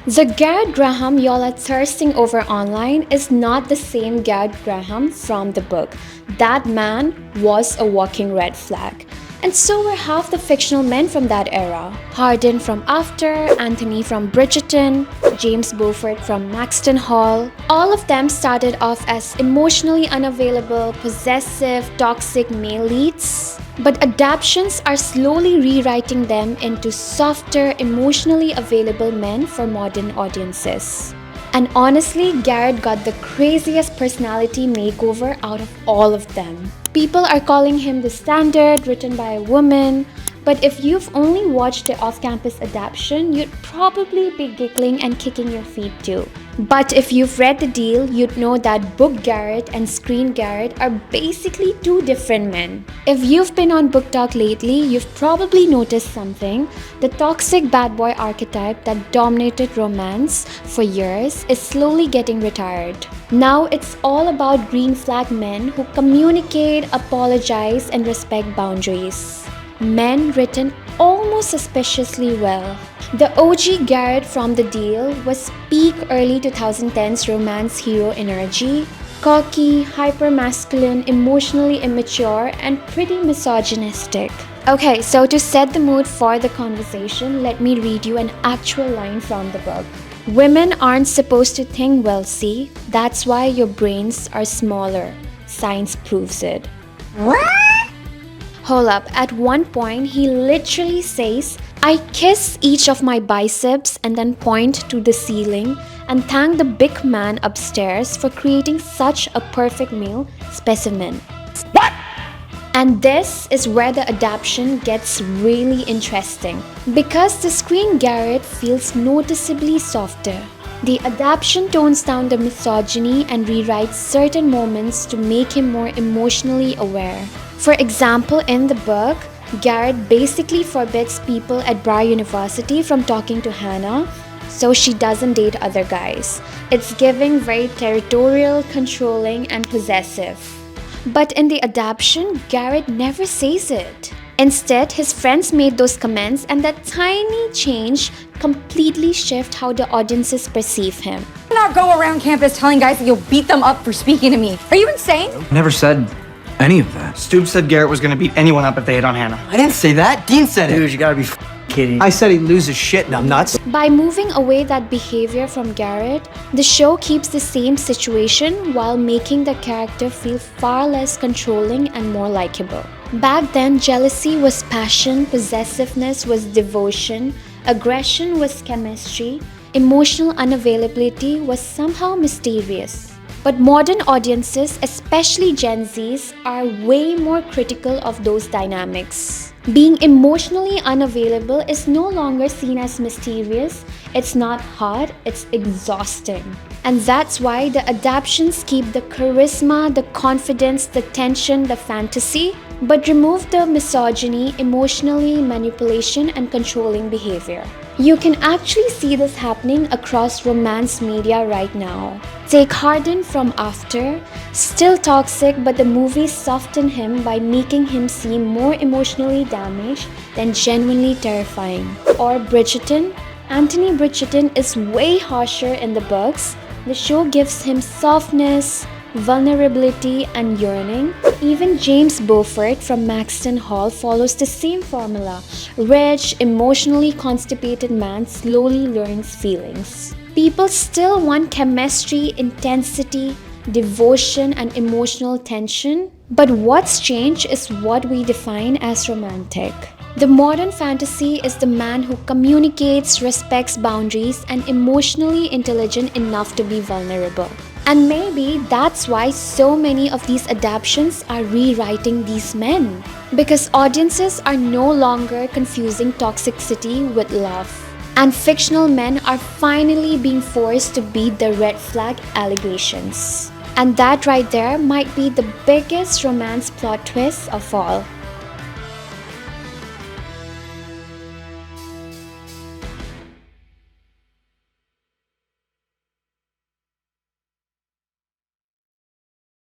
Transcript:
The Garrett Graham y'all are thirsting over online is not the same Garrett Graham from the book. That man was a walking red flag. And so were half the fictional men from that era. Hardin from After, Anthony from Bridgerton, James Beaufort from Maxton Hall. All of them started off as emotionally unavailable, possessive, toxic male leads. But adaptations are slowly rewriting them into softer, emotionally available men for modern audiences. And honestly, Garrett got the craziest personality makeover out of all of them. People are calling him the standard written by a woman, but if you've only watched the off-campus adaptation, you'd probably be giggling and kicking your feet too. But if you've read the deal, you'd know that book Garrett and screen Garrett are basically two different men. If you've been on BookTok lately, you've probably noticed something. The toxic bad boy archetype that dominated romance for years is slowly getting retired. Now it's all about green flag men who communicate, apologize, and respect boundaries. Men written almost suspiciously well. The OG Garrett from the deal was peak early 2010s romance hero energy, cocky, hyper-masculine, emotionally immature, and pretty misogynistic. Okay, so to set the mood for the conversation, let me read you an actual line from the book. Women aren't supposed to think well, see? That's why your brains are smaller. Science proves it. What? Hold up, at one point he literally says, I kiss each of my biceps and then point to the ceiling and thank the big man upstairs for creating such a perfect male specimen. What? And this is where the adaptation gets really interesting. Because the screen Garrett feels noticeably softer. The adaptation tones down the misogyny and rewrites certain moments to make him more emotionally aware. For example, in the book, Garrett basically forbids people at Bar University from talking to Hannah, so she doesn't date other guys. It's giving very territorial, controlling, and possessive. But in the adaptation, Garrett never says it. Instead, his friends made those comments, and that tiny change completely shifts how the audiences perceive him. Do not go around campus telling guys that you'll beat them up for speaking to me. Are you insane? Never said any of that. Stoops said Garrett was gonna beat anyone up if they hit on Hannah. I didn't say that. Dean said it. Dude, you gotta be kidding. I said he'd lose his shit and I'm nuts. By moving away that behavior from Garrett, the show keeps the same situation while making the character feel far less controlling and more likable. Back then, jealousy was passion, possessiveness was devotion, aggression was chemistry, emotional unavailability was somehow mysterious. But modern audiences, especially Gen Zs, are way more critical of those dynamics. Being emotionally unavailable is no longer seen as mysterious, it's not hot, it's exhausting. And that's why the adaptations keep the charisma, the confidence, the tension, the fantasy, but remove the misogyny, emotionally manipulation, and controlling behavior. You can actually see this happening across romance media right now. Take Hardin from After, still toxic, but the movie softened him by making him seem more emotionally damaged than genuinely terrifying. Or Bridgerton. Anthony Bridgerton is way harsher in the books. The show gives him softness, vulnerability, and yearning. Even James Beaufort from Maxton Hall follows the same formula. Rich, emotionally constipated man slowly learns feelings. People still want chemistry, intensity, devotion, and emotional tension. But what's changed is what we define as romantic. The modern fantasy is the man who communicates, respects boundaries, and emotionally intelligent enough to be vulnerable. And maybe that's why so many of these adaptations are rewriting these men. Because audiences are no longer confusing toxicity with love. And fictional men are finally being forced to beat the red flag allegations. And that right there might be the biggest romance plot twist of all.